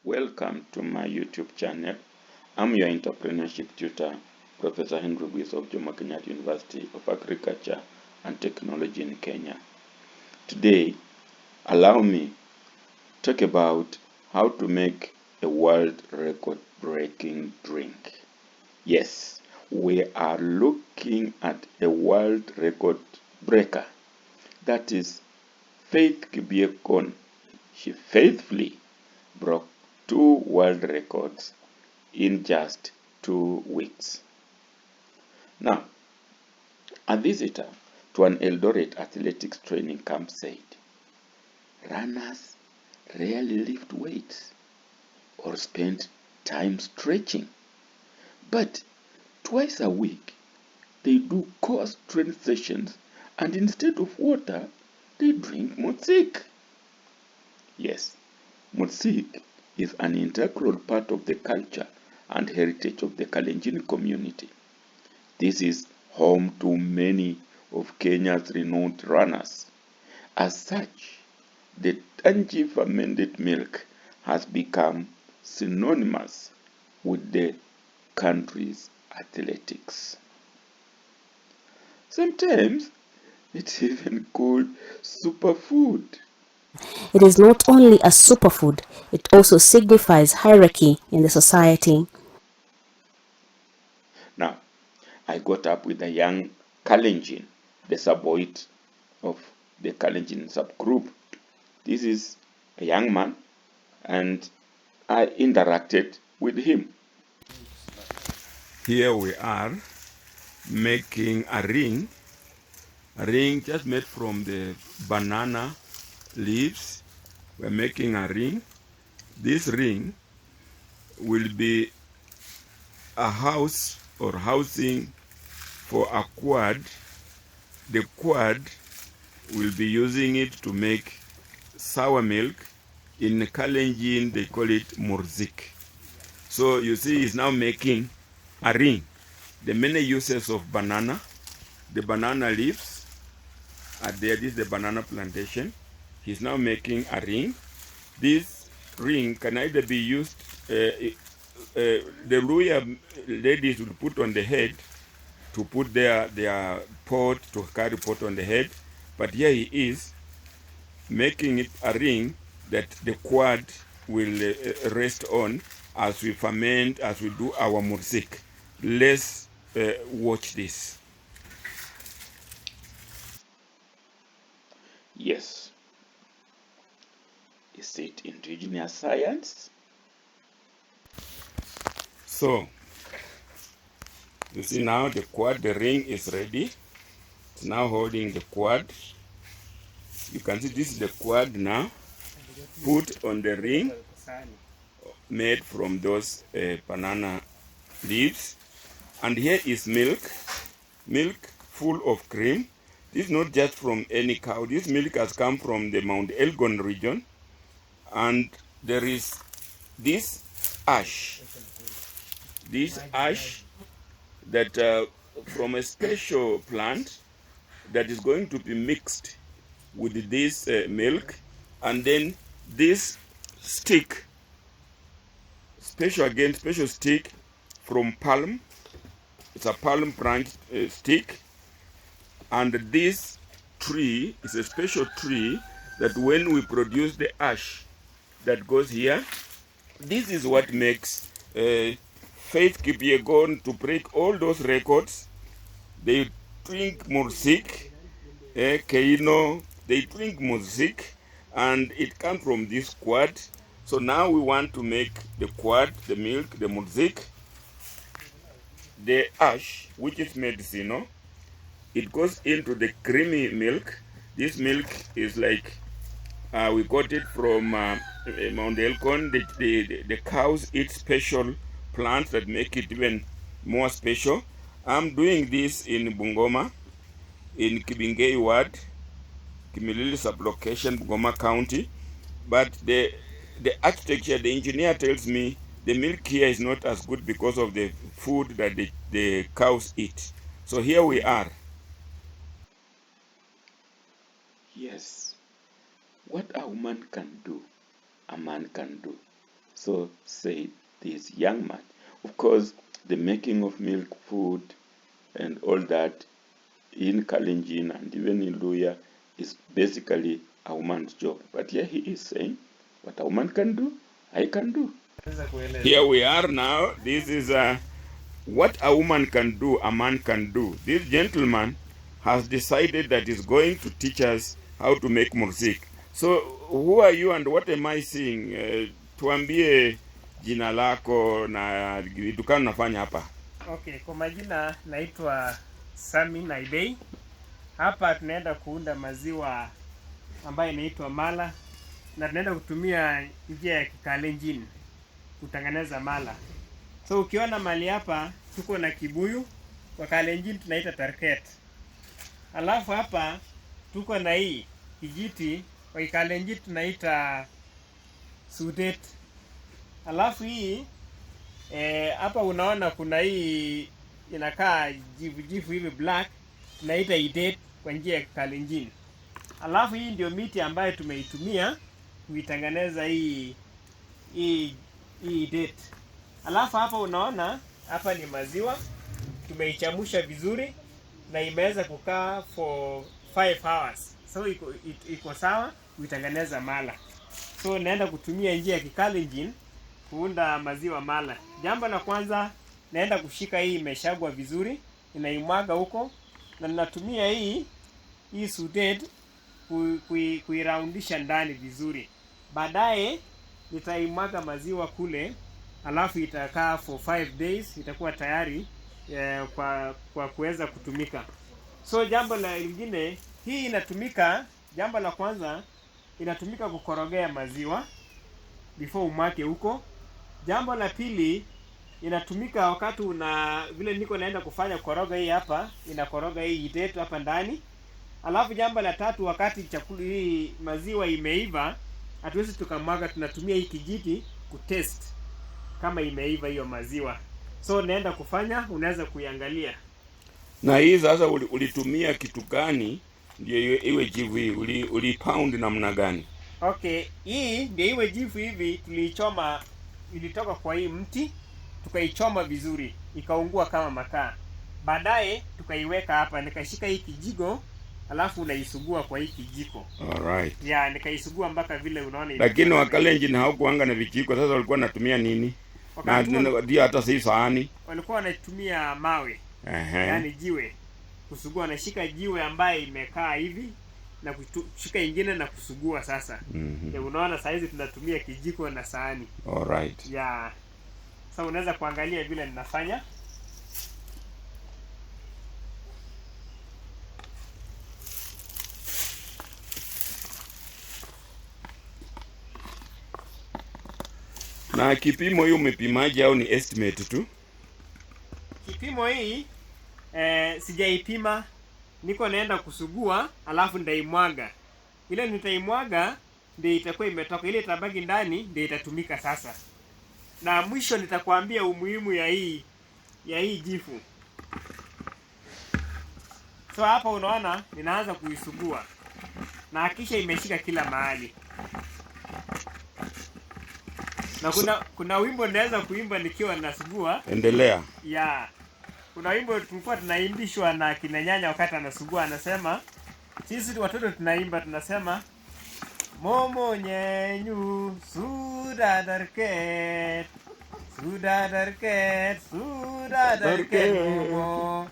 Welcome to my YouTube channel. I'm your entrepreneurship tutor, Professor Henry Buis of Jomo Kenyatta University of Agriculture and Technology in Kenya. Today, allow me to talk about how to make a world record-breaking drink. Yes, we are looking at a world record breaker. That is Faith Kipyegon. She faithfully broke 2 world records in just 2 weeks. Now, a visitor to an Eldoret athletics training camp said, runners rarely lift weights or spend time stretching, but twice a week they do core strength sessions, and instead of water, they drink mursik. Yes, mursik is an integral part of the culture and heritage of the Kalenjin community. This is home to many of Kenya's renowned runners. As such, the tangy fermented milk has become synonymous with the country's athletics. Sometimes it's even called superfood. It is not only a superfood, it also signifies hierarchy in the society. Now, I got up with a young Kalenjin, the subpoet of the Kalenjin subgroup. This is a young man, and I interacted with him. Here we are making a ring just made from the banana leaves. We're making a ring. This ring will be a house or housing for a quad. The quad will be using it to make sour milk. In Kalenjin, they call it mursik. So you see, he's now making a ring. The many uses of banana, the banana leaves are there. This is the banana plantation. He's now making a ring. This ring can either be used, the Luya ladies will put on the head to put their pot, to carry pot on the head. But here he is making it a ring that the quad will rest on as we ferment, as we do our mursik. Let's watch this. Yes. Is it indigenous science? So, you see now the quad, the ring is ready. It's now holding the quad. You can see this is the quad now. Put on the ring made from those banana leaves. And here is milk full of cream. This is not just from any cow. This milk has come from the Mount Elgon region. And there is this ash. This ash that from a special plant that is going to be mixed with this milk, and then this stick, special stick from palm. It's a palm branch stick, and this tree is a special tree that when we produce the ash that goes here, this is what makes Faith Kipyegon to break all those records. They drink mursik, keino, they drink mursik, and it comes from this quad. So now we want to make the quad, the milk, the mursik, the ash, which is medicinal. It goes into the creamy milk. This milk is like, we got it from Mount Elgon. The cows eat special plants that make it even more special. I'm doing this in Bungoma, in Kibingei Ward, Kimilili sublocation, Bungoma County. But the architecture, the engineer tells me the milk here is not as good because of the food that the cows eat. So here we are. Yes. What a woman can do, a man can do. So said this young man. Of course, the making of milk food and all that in Kalenjin and even in Luya is basically a woman's job. But here he is saying, what a woman can do, I can do. Here we are now. This is what a woman can do, a man can do. This gentleman has decided that he's going to teach us how to make mursik. So who are you and what am I seeing? Tuambie jina lako na vitu gani unafanya hapa. Okay, kwa majina naitwa Sami Naibei. Hapa tunaenda kuunda maziwa ambayo inaitwa mala, na tunaenda kutumia njia ya Kikalenjin kutengeneza mala. So ukiona mali hapa tuko na kibuyu, kwa Kalenjin tunaita tarket. Alafu hapa tuko na hii kijiti, kwa Kalenjin tunaita sudet. Alafu hii hapa unaona kuna hii inakaa jivu hivi black, tunaita idet kwa njia ya Kalenjin. Alafu hii ndio miti ambayo tumeitumia kuitengeneza hii idet. Alafu hapa unaona hapa ni maziwa tumeichamusha vizuri na imeweza kukaa for 5 hours. So iko sawa kuitengeneza mala. So naenda kutumia njia ya Kikalenjin kuunda maziwa mala. Jambo la kwanza, naenda kushika hii imeshagwa vizuri, inaimwaga huko, na ninatumia hii sudet kuiraundisha ndani vizuri. Baadaye nitaimwaga maziwa kule, alafu itakaa for 5 days, itakuwa tayari kwa kuweza kutumika. So jambo la lingine, hii inatumika, jambo la kwanza inatumika kukorogea maziwa before umwake huko. Jambo la pili, inatumika wakati vile niko naenda kufanya koroga hii hapa, inakoroga hii itetu hapa ndani. Alafu jambo la tatu, wakati chakula hii maziwa imeiva, hatuwezi tukamwaga, tunatumia hii kijiti kutest kama imeiva hiyo maziwa. So naenda kufanya, unaweza kuiangalia. Na hii sasa ulitumia kitu gani ndio iwe jivu hii? Ulipound namna gani? Okay, hii ndio iwe jivu hivi, tuliichoma, ilitoka kwa hii mti, tukaichoma vizuri, ikaungua kama makaa. Baadaye tukaiweka hapa, nikashika hii kijiko, alafu unaisugua kwa hii kijiko. Alright. Yeah, nikaisugua mpaka vile unaona. Lakini Wakalenjin hawakuanga na vijiko, sasa walikuwa wanatumia nini? Na ndio hata si sahani. Walikuwa wanatumia mawe. Yaani jiwe. Kusugua, wanashika jiwe ambaye imekaa hivi na kushika ingine na kusugua sasa. Unaona saa hizi tunatumia kijiko na sahani. Alright. Yeah. Sasa unaweza kuangalia vile ninafanya. Na kipimo hiyo umepimaje au ni estimate tu? Kipimo hii sijaipima, niko naenda kusugua, alafu ndaimwaga. Ile nitaimwaga ndio itakuwa imetoka, ile itabaki ndani ndio itatumika sasa. Na mwisho nitakwambia umuhimu ya hii jifu. So hapa unaona ninaanza kuisugua, na kisha imeshika kila mahali. Na kuna wimbo naweza kuimba nikiwa nasugua. Endelea. Yeah. Kuna wimbo tulikuwa tunaimbishwa na kina nyanya wakati anasugua, anasema, sisi watoto tunaimba, tunasema, momo nyenyu suda darket momo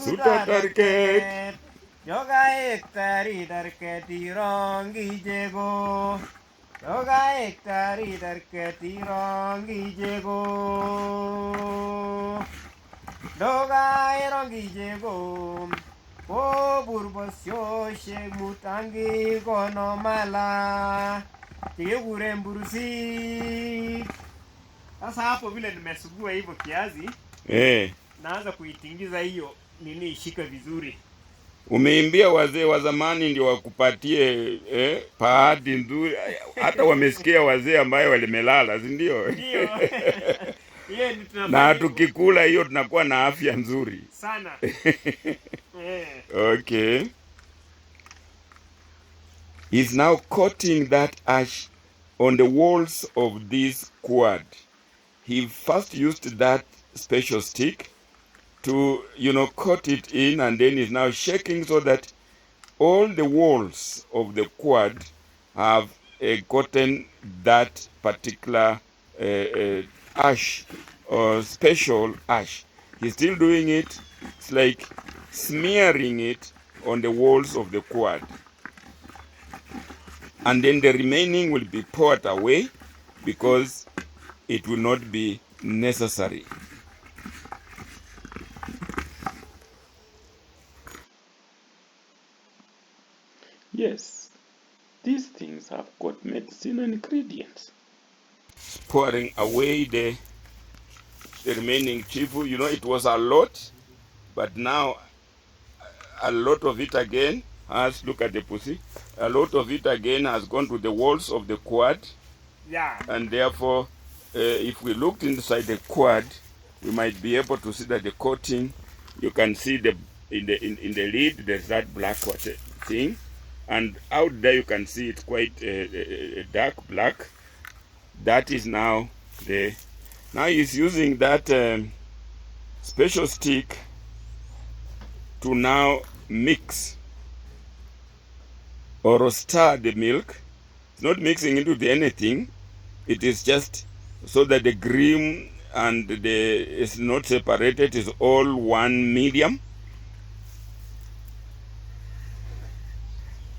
suda darket yoga ektari darket irongi jego yoga ektari darket irongi jego doga erongi jego o burbosyo shek mutangi kono mala tigure mburusi. Sasa hapo vile nimesugua hivyo kiazi, naanza kuitingiza hiyo nini ishike vizuri. Umeimbia wazee wa zamani ndio wakupatie pahadi nzuri, hata wamesikia wazee ambayo walimelala, si ndio? Ndio. Na tukikula hiyo tunakuwa na afya nzuri sana. Okay. He's now coating that ash on the walls of this quad. He first used that special stick to, coat it in, and then is now shaking so that all the walls of the quad have gotten that particular ash or special ash. He's still doing it. It's like smearing it on the walls of the quad. And then the remaining will be poured away because it will not be necessary. Yes, these things have got medicinal ingredients. Pouring away the remaining chifu, it was a lot, but now a lot of it again has, look at the pussy, a lot of it again has gone to the walls of the quad. Yeah. And therefore, if we looked inside the quad, we might be able to see that the coating, you can see in the lid, there's that black thing. And out there you can see it's quite dark black. That is now now he's using that special stick to now mix or stir the milk. It's not mixing into anything. It is just so that the cream and is not separated. It's all one medium.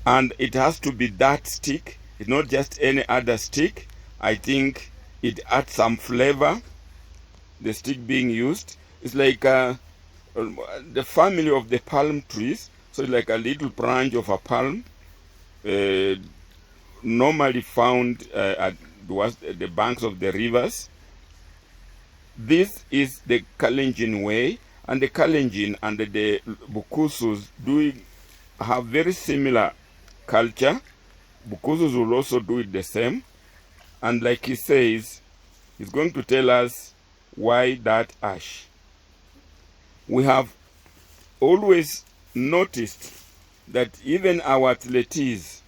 And it has to be that stick. It's not just any other stick. I think it adds some flavor. The stick being used is like the family of the palm trees. So it's like a little branch of a palm, normally found at the banks of the rivers. This is the Kalenjin way, and the Kalenjin and the Bukusus have very similar culture. Bukusus will also do it the same. And like he says, he's going to tell us why that ash. We have always noticed that even our athletes,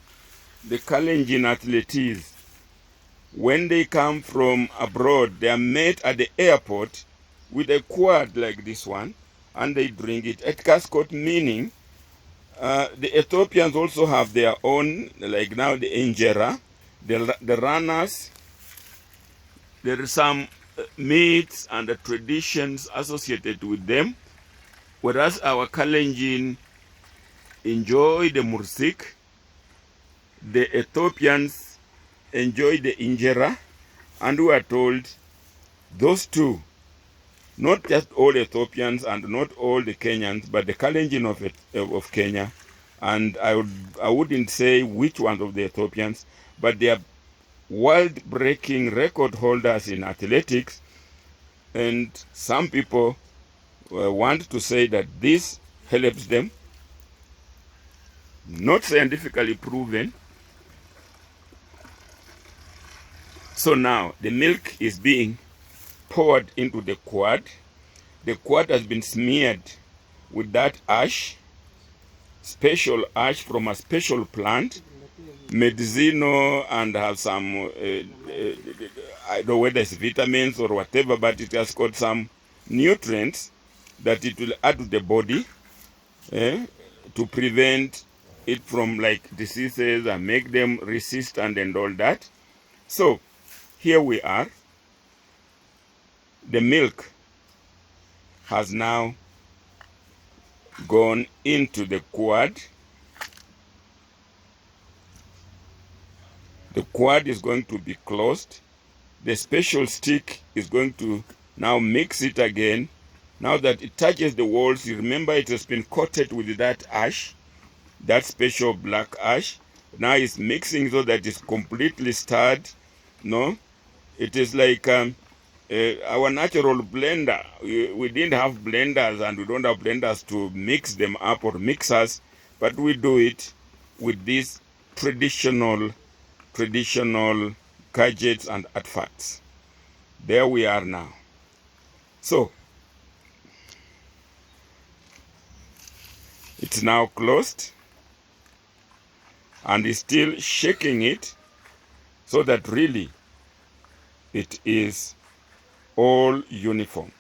the Kalenjin athletes, when they come from abroad, they are met at the airport with a quad like this one, and they drink it. Etkascot meaning, the Ethiopians also have their own, like now the injera, the runners. There are some myths and the traditions associated with them, whereas our Kalenjin enjoy the mursik, the Ethiopians enjoy the injera, and we are told those two, not just all Ethiopians and not all the Kenyans, but the Kalenjin of Kenya, and I wouldn't say which one of the Ethiopians, but they are world-breaking record holders in athletics, and some people want to say that this helps them, not scientifically proven. So now the milk is being poured into the quad. The quad has been smeared with that ash, special ash from a special plant, Medicinal, and have some, I don't know whether it's vitamins or whatever, but it has got some nutrients that it will add to the body to prevent it from like diseases and make them resistant and all that. So here we are. The milk has now gone into the quad. The quad is going to be closed. The special stick is going to now mix it again. Now that it touches the walls, you remember it has been coated with that ash, that special black ash. Now it's mixing so that it's completely stirred. No, it is like our natural blender. We didn't have blenders, and we don't have blenders to mix them up or mixers, but we do it with these traditional gadgets and artifacts. There we are now. So it's now closed, and he's still shaking it so that really it is all uniform.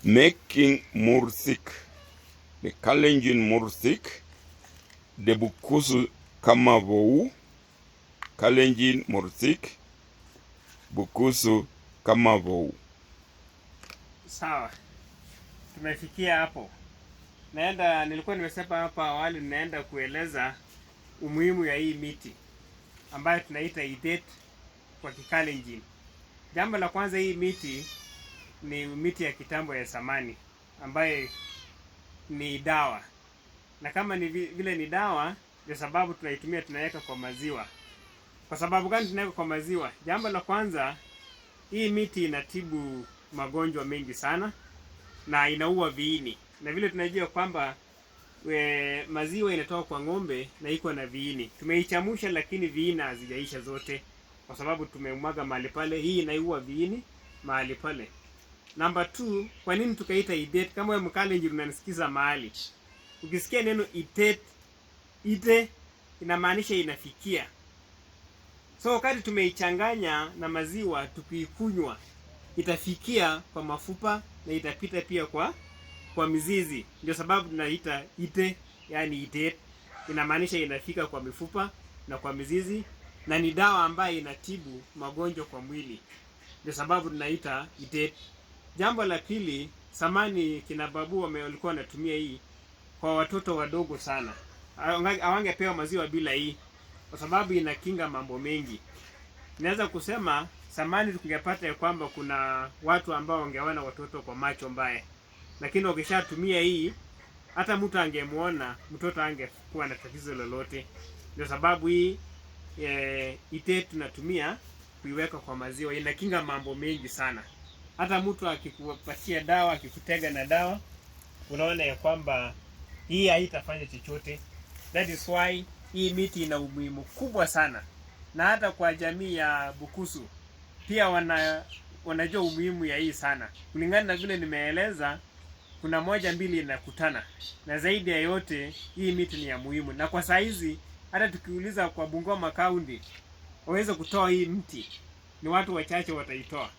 Making mursik, the Kalenjin mursik, the Bukusu kama vou, Kalenjin mursik, Bukusu kama vou. Sawa, tumefikia hapo. Nilikuwa nimesema hapa awali, naenda kueleza umuhimu ya hii miti ambayo tunaita idet kwa Kikalenjin. Jambo la kwanza, hii miti ni miti ya kitambo ya zamani ambaye ni dawa, na kama ni vile ni dawa, ndio sababu tunaitumia, tunaweka kwa maziwa. Kwa sababu gani tunaweka kwa maziwa? Jambo la kwanza, hii miti inatibu magonjwa mengi sana na inaua viini, na vile tunajua kwamba maziwa inatoka kwa ng'ombe na iko na viini. Tumeichamusha lakini viini hazijaisha zote, kwa sababu tumemwaga mahali pale. Hii inaua viini mahali pale. Number 2, kwa nini tukaita idet? Kama wewe Mkalenjin unanisikiza mahali, ukisikia neno idet, ite inamaanisha inafikia. So wakati tumeichanganya na maziwa tukiikunywa, itafikia kwa mafupa na itapita pia kwa mizizi. Ndio sababu tunaita ite, yani idet. Inamaanisha inafika kwa mifupa na kwa mizizi, na ni dawa ambayo inatibu magonjwa kwa mwili. Ndio sababu tunaita idet. Jambo la pili, samani kina babu walikuwa wanatumia hii kwa watoto wadogo sana. Hawangepewa maziwa bila hii, kwa sababu inakinga mambo mengi. Naweza kusema samani tungepata ya kwamba kuna watu ambao wangeona watoto kwa macho mbaya, lakini wakishatumia hii, hata mtu angemuona mtoto angekuwa na tatizo lolote. Ndio sababu hii ite tunatumia kuiweka kwa maziwa, inakinga mambo mengi sana. Hata mtu akikupatia dawa, akikutega na dawa, unaona ya kwamba hii haitafanya chochote. That is why hii miti ina umuhimu kubwa sana. Na hata kwa jamii ya Bukusu pia wanajua umuhimu ya hii sana. Kulingana na vile nimeeleza, kuna moja mbili inakutana. Na zaidi ya yote, hii miti ni ya muhimu. Na kwa saizi hata tukiuliza kwa Bungoma County waweze kutoa hii mti, ni watu wachache wataitoa,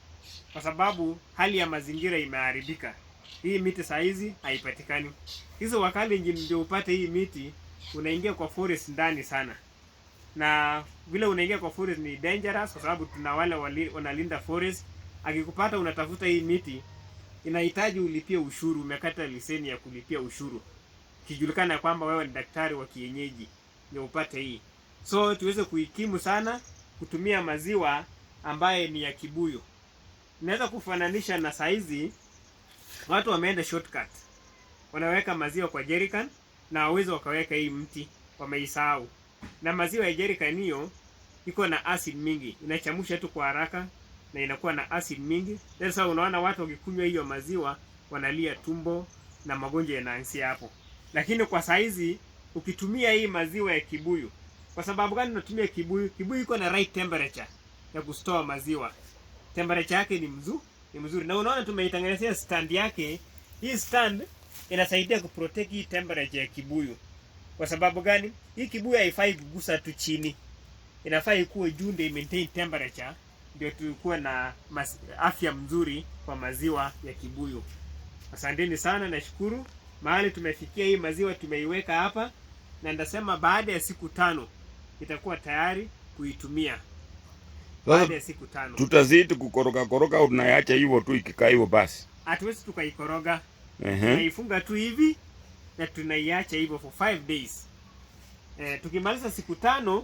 kwa sababu hali ya mazingira imeharibika. Hii miti saizi haipatikani. Hizo Wakalenjin ndio upate hii miti, unaingia kwa forest ndani sana. Na vile unaingia kwa forest ni dangerous, kwa sababu tuna wale wanalinda forest. Akikupata unatafuta hii miti, inahitaji ulipie ushuru, umekata leseni ya kulipia ushuru, kijulikana kwamba wewe ni daktari wa kienyeji ndio upate hii. So tuweze kuikimu sana kutumia maziwa ambaye ni ya kibuyu. Naweza kufananisha na saizi watu wameenda shortcut, wanaweka maziwa kwa jerrycan na hawezi wakaweka hii mti, wameisahau. Na maziwa ya jerrycan hiyo iko na acid mingi, inachamusha tu kwa haraka na inakuwa na acid mingi. Sasa unaona watu wakikunywa hiyo maziwa wanalia tumbo na magonjwa yanaanzia hapo. Lakini kwa saizi ukitumia hii maziwa ya kibuyu, kwa sababu gani unatumia kibuyu? Kibuyu iko na right temperature ya kustore maziwa. Temperature yake ni mzuri. Na unaona tumeitengenezea stand yake. Hii stand inasaidia kuprotect hii temperature ya kibuyu. Kwa sababu gani? Hii kibuyu haifai kugusa tu chini. Inafaa ikuwe juu ndio maintain temperature, ndio tukuwe na afya mzuri kwa maziwa ya kibuyu. Asanteni sana, nashukuru. Mahali tumefikia, hii maziwa tumeiweka hapa, na ndasema baada ya siku 5 itakuwa tayari kuitumia. Baada ya siku 5 tutazidi kukoroga au tunaiacha hivyo tu ikikaa hivyo basi? Hatuwezi tukaikoroga. Tunaifunga tu hivi na tunaiacha hivyo for 5 days. Tukimaliza siku 5,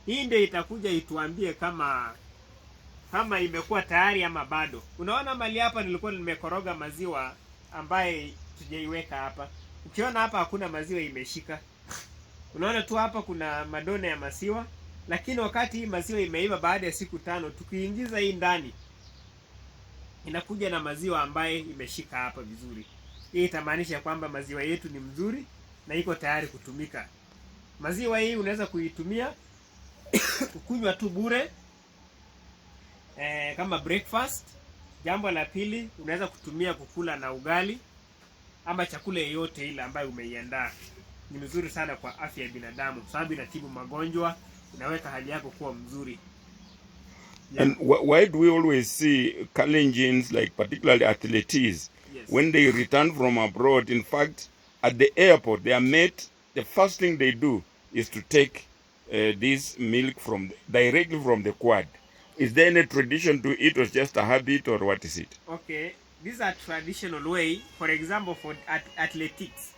hii ndio itakuja ituambie kama imekuwa tayari ama bado. Unaona mali hapa nilikuwa nimekoroga maziwa ambaye tujaiweka hapa. Ukiona hapa hakuna maziwa imeshika. Unaona tu hapa kuna madone ya maziwa, lakini wakati hii maziwa imeiva baada ya siku 5, tukiingiza hii ndani, inakuja na maziwa ambaye imeshika hapa vizuri. Hii itamaanisha kwamba maziwa yetu ni mzuri na iko tayari kutumika. Maziwa hii unaweza kuitumia kukunywa tu bure kama breakfast. Jambo la pili, unaweza kutumia kukula na ugali ama chakula yoyote ile ambayo umeiandaa. ni mzuri sana kwa afya ya binadamu, sababu inatibu magonjwa, inaweka hali yako kuwa mzuri. Yeah. And why do we always see Kalenjins, like particularly athletes, Yes. when they return from abroad? In fact, at the airport, they are met, the first thing they do is to take this milk directly from the quad. Is there any tradition to it, or just a habit, or what is it? Okay, these are traditional way. For example, for athletics,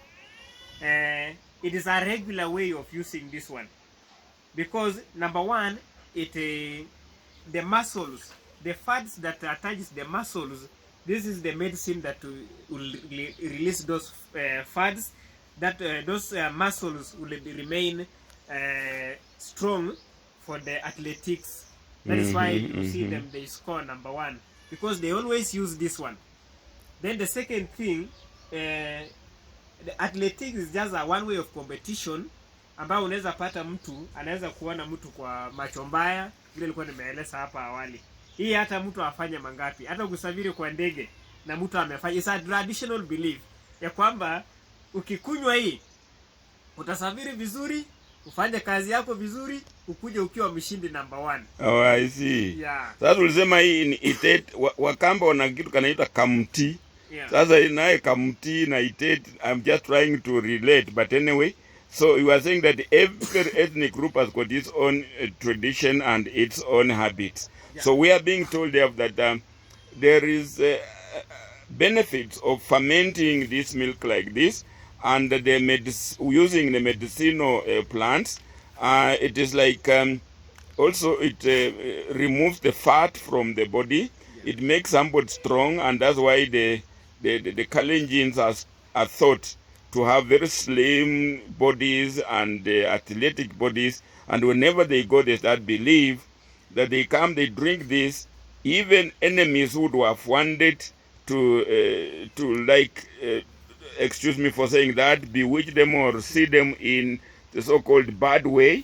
it is a regular way of using this one, because number one, the muscles, the fats that attaches the muscles, this is the medicine that will release those fats, that those muscles will remain strong for the athletics. That is why you see them, they score number one, because they always use this one. Then the second thing, the athletics is just a one way of competition, ambao unaweza pata mtu anaweza kuona mtu kwa macho mbaya, vile nilikuwa nimeeleza hapa awali. Hii hata mtu afanye mangapi, hata kusafiri kwa ndege na mtu amefanya. It's a traditional belief ya kwamba ukikunywa hii utasafiri vizuri, ufanye kazi yako vizuri, ukuje ukiwa mshindi number one. Oh, I see. Yeah. Sasa ulisema hii ni itet, Wakamba wana kitu kanaitwa kamti. Yeah. Sasa inaye kamti na itet, I'm just trying to relate, but anyway, so you are saying that every ethnic group has got its own tradition and its own habits. Yeah. So we are being told that there is benefits of fermenting this milk like this, and using the medicinal plants. It is like also it removes the fat from the body. Yeah. It makes somebody strong, and that's why the Kalenjins are thought to have very slim bodies and athletic bodies. And whenever they go, they start believe that they come, they drink this. Even enemies who would have wanted to excuse me for saying that, bewitch them or see them in the so-called bad way,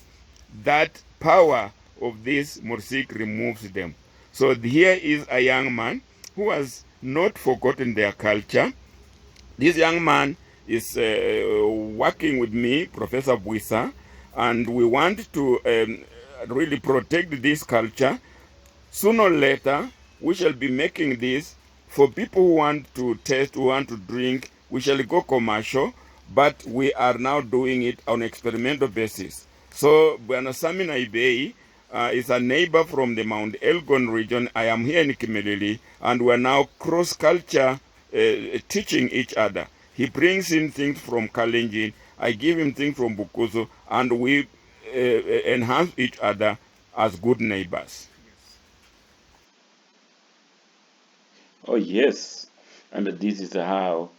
that power of this mursik removes them. So here is a young man who has not forgotten their culture. This young man is working with me, Professor Buisa, and we want to really protect this culture. Sooner or later, we shall be making this for people who want to test, who want to drink. We shall go commercial, but we are now doing it on experimental basis. So, Bwana Sami Naibei is a neighbor from the Mount Elgon region. I am here in Kimilili, and we are now cross-culture teaching each other. He brings in things from Kalenjin, I give him things from Bukusu, and we enhance each other as good neighbors. Oh yes, and this is how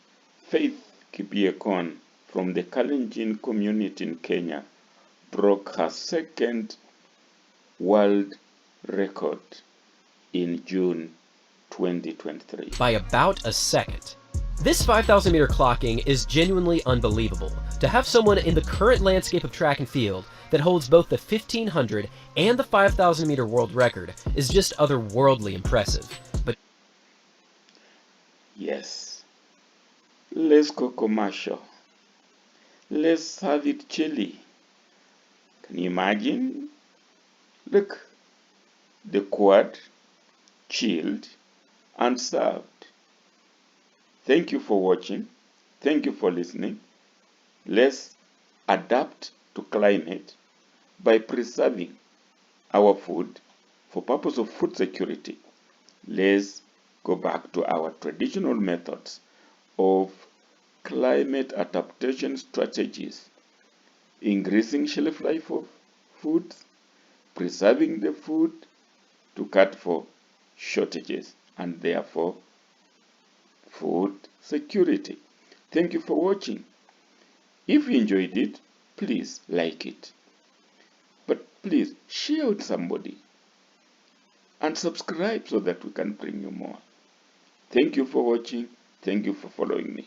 Faith Kibiekon from the Kalenjin community in Kenya broke her second world record in June 2023. By about a second. This 5,000 meter clocking is genuinely unbelievable. To have someone in the current landscape of track and field that holds both the 1,500 and the 5,000 meter world record is just otherworldly impressive. But yes, let's go commercial. Let's have it chilly. Can you imagine? Look, the quad, chilled and served. Thank you for watching. Thank you for listening. Let's adapt to climate by preserving our food for purpose of food security. Let's go back to our traditional methods of climate adaptation strategies, increasing shelf life of foods, preserving the food to cut for shortages, and therefore food security. Thank you for watching. If you enjoyed it, please like it. But please share with somebody and subscribe so that we can bring you more. Thank you for watching. Thank you for following me.